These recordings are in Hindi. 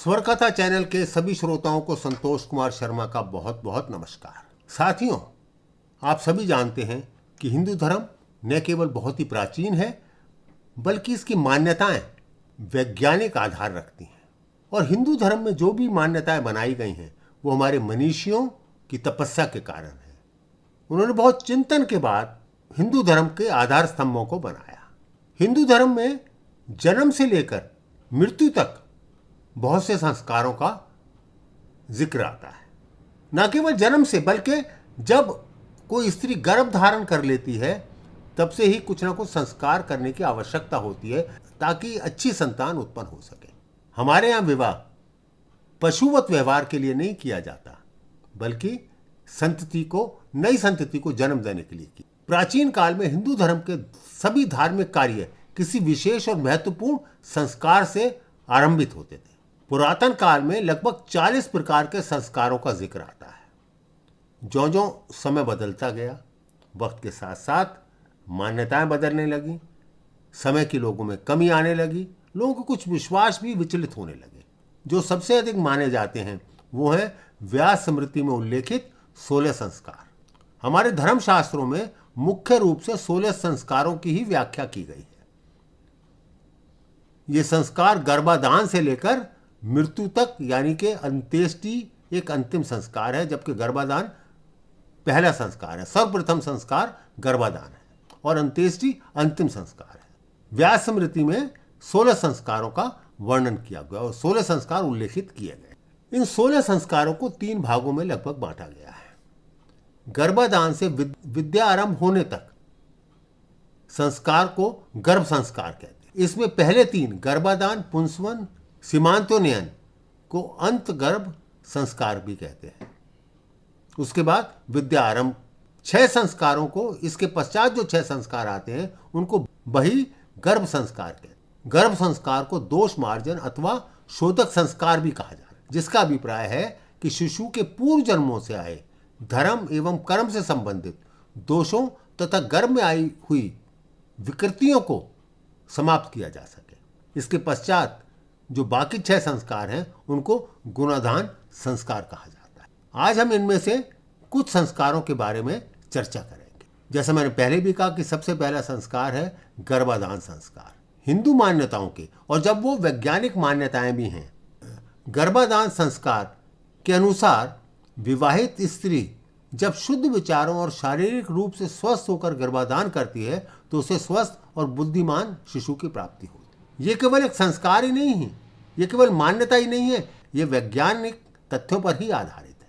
स्वर कथा चैनल के सभी श्रोताओं को संतोष कुमार शर्मा का बहुत बहुत नमस्कार। साथियों, आप सभी जानते हैं कि हिंदू धर्म न केवल बहुत ही प्राचीन है बल्कि इसकी मान्यताएं वैज्ञानिक आधार रखती हैं। और हिंदू धर्म में जो भी मान्यताएं बनाई गई हैं वो हमारे मनीषियों की तपस्या के कारण है। उन्होंने बहुत चिंतन के बाद हिंदू धर्म के आधार स्तंभों को बनाया। हिंदू धर्म में जन्म से लेकर मृत्यु तक बहुत से संस्कारों का जिक्र आता है। न केवल जन्म से बल्कि जब कोई स्त्री गर्भ धारण कर लेती है तब से ही कुछ ना कुछ संस्कार करने की आवश्यकता होती है ताकि अच्छी संतान उत्पन्न हो सके। हमारे यहाँ विवाह पशुवत व्यवहार के लिए नहीं किया जाता बल्कि नई संतति को जन्म देने के लिए की। प्राचीन काल में हिंदू धर्म के सभी धार्मिक कार्य किसी विशेष और महत्वपूर्ण संस्कार से आरंभित होते थे। पुरातन काल में लगभग 40 प्रकार के संस्कारों का जिक्र आता है। ज्यों-ज्यों समय बदलता गया, वक्त के साथ साथ मान्यताएं बदलने लगी, समय की लोगों में कमी आने लगी, लोगों के कुछ विश्वास भी विचलित होने लगे। जो सबसे अधिक माने जाते हैं वो है व्यास स्मृति में उल्लेखित 16 संस्कार। हमारे धर्मशास्त्रों में मुख्य रूप से 16 संस्कारों की ही व्याख्या की गई है। ये संस्कार गर्भाधान से लेकर मृत्यु तक यानी कि अंत्येष्टि एक अंतिम संस्कार है, जबकि गर्भाधान पहला संस्कार है। सर्वप्रथम संस्कार गर्भाधान है और अंत्येष्टि अंतिम संस्कार है। व्यास स्मृति में 16 संस्कारों का वर्णन किया गया और 16 संस्कार उल्लेखित किए गए। इन 16 संस्कारों को 3 भागों में लगभग बांटा गया है। गर्भाधान से विद्या आरंभ होने तक संस्कार को गर्भ संस्कार कहते हैं। इसमें पहले 3 गर्भाधान, पुंसवन, सीमांतोन्नयन को अंत गर्भ संस्कार भी कहते हैं। उसके बाद विद्या आरंभ 6 संस्कारों को, इसके पश्चात जो 6 संस्कार आते हैं उनको बही गर्भ संस्कार कहते हैं। गर्भ संस्कार को दोष मार्जन अथवा शोधक संस्कार भी कहा जाता है, जिसका अभिप्राय है कि शिशु के पूर्व जन्मों से आए धर्म एवं कर्म से संबंधित दोषों तथा गर्भ में आई हुई विकृतियों को समाप्त किया जा सके। इसके पश्चात जो बाकी 6 संस्कार हैं उनको गुणाधान संस्कार कहा जाता है। आज हम इनमें से कुछ संस्कारों के बारे में चर्चा करेंगे। जैसे मैंने पहले भी कहा कि सबसे पहला संस्कार है गर्भाधान संस्कार। हिंदू मान्यताओं के और जब वो वैज्ञानिक मान्यताएं भी हैं, गर्भाधान संस्कार के अनुसार विवाहित स्त्री जब शुद्ध विचारों और शारीरिक रूप से स्वस्थ होकर गर्भाधान करती है तो उसे स्वस्थ और बुद्धिमान शिशु की प्राप्ति होती है। ये केवल एक संस्कार ही नहीं है, ये केवल मान्यता ही नहीं है, ये वैज्ञानिक तथ्यों पर ही आधारित है।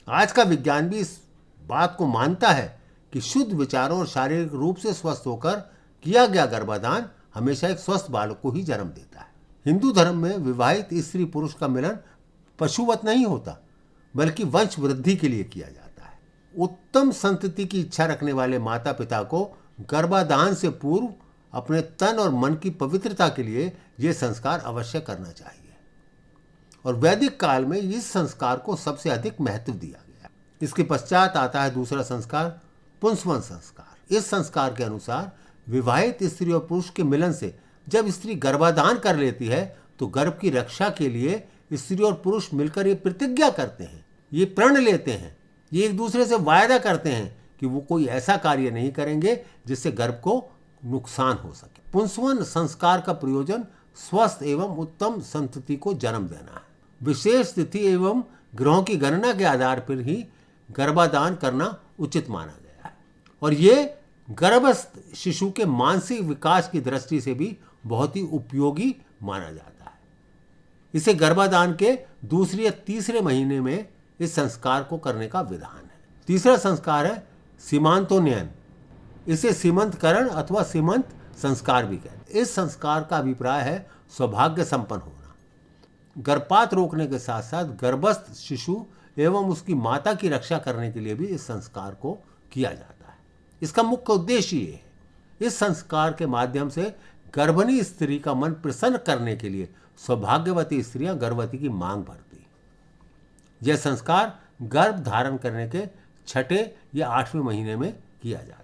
आज का विज्ञान भी इस बात को मानता है कि शुद्ध विचारों और शारीरिक रूप से स्वस्थ होकर किया गया गर्भाधान हमेशा एक स्वस्थ बालक को ही जन्म देता है। हिंदू धर्म में विवाहित स्त्री पुरुष का मिलन पशुवत नहीं होता बल्कि वंश वृद्धि के लिए किया जाता है। उत्तम संतति की इच्छा रखने वाले माता पिता को गर्भाधान से पूर्व अपने तन और मन की पवित्रता के लिए यह संस्कार अवश्य करना चाहिए। और वैदिक काल में इस संस्कार को सबसे अधिक महत्व दिया गया। इसके पश्चात आता है दूसरा संस्कार, पुंसवन संस्कार। इस संस्कार के अनुसार विवाहित स्त्री और पुरुष के मिलन से जब स्त्री गर्भाधान कर लेती है तो गर्भ की रक्षा के लिए स्त्री और पुरुष मिलकर ये प्रतिज्ञा करते हैं, ये प्रण लेते हैं, ये एक दूसरे से वायदा करते हैं कि वो कोई ऐसा कार्य नहीं करेंगे जिससे गर्भ को नुकसान हो सके। पुंसवन संस्कार का प्रयोजन स्वस्थ एवं उत्तम संतति को जन्म देना है। विशेष तिथि एवं ग्रहों की गणना के आधार पर ही गर्भाधान करना उचित माना गया है और ये गर्भस्थ शिशु के मानसिक विकास की दृष्टि से भी बहुत ही उपयोगी माना जाता है। इसे गर्भाधान के दूसरे या तीसरे महीने में इस संस्कार को करने का विधान है। तीसरा संस्कार है सीमांतोन्नयन। इसे सीमंतकरण अथवा सीमंत संस्कार भी कहते हैं। इस संस्कार का अभिप्राय है सौभाग्य संपन्न होना। गर्भपात रोकने के साथ साथ गर्भस्थ शिशु एवं उसकी माता की रक्षा करने के लिए भी इस संस्कार को किया जाता है। इसका मुख्य उद्देश्य ये है, इस संस्कार के माध्यम से गर्भिणी स्त्री का मन प्रसन्न करने के लिए सौभाग्यवती स्त्रियां गर्भवती की मांग भरती। यह संस्कार गर्भ धारण करने के 6ठे या 8वें महीने में किया जाता है।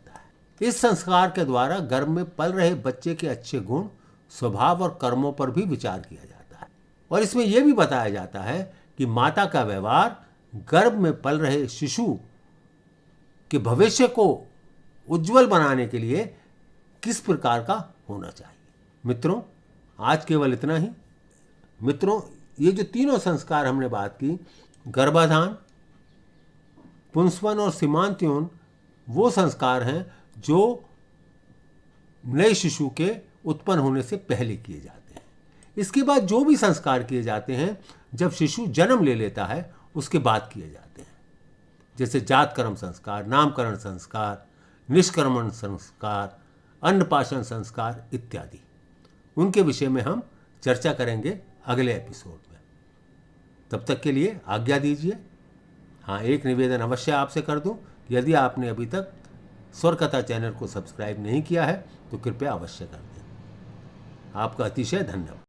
इस संस्कार के द्वारा गर्भ में पल रहे बच्चे के अच्छे गुण, स्वभाव और कर्मों पर भी विचार किया जाता है और इसमें यह भी बताया जाता है कि माता का व्यवहार गर्भ में पल रहे शिशु के भविष्य को उज्जवल बनाने के लिए किस प्रकार का होना चाहिए। मित्रों, आज केवल इतना ही। मित्रों, ये जो तीनों संस्कार हमने बात की, गर्भाधान, पुंसवन और सीमांत यौन, वो संस्कार हैं जो नए शिशु के उत्पन्न होने से पहले किए जाते हैं। इसके बाद जो भी संस्कार किए जाते हैं जब शिशु जन्म ले लेता है उसके बाद किए जाते हैं, जैसे जातकर्म संस्कार, नामकरण संस्कार, निष्क्रमण संस्कार, अन्नप्राशन संस्कार इत्यादि। उनके विषय में हम चर्चा करेंगे अगले एपिसोड में। तब तक के लिए आज्ञा दीजिए। हाँ, एक निवेदन अवश्य आपसे कर दूं, यदि आपने अभी तक स्वर कथा चैनल को सब्सक्राइब नहीं किया है तो कृपया अवश्य कर दें। आपका अतिशय धन्यवाद।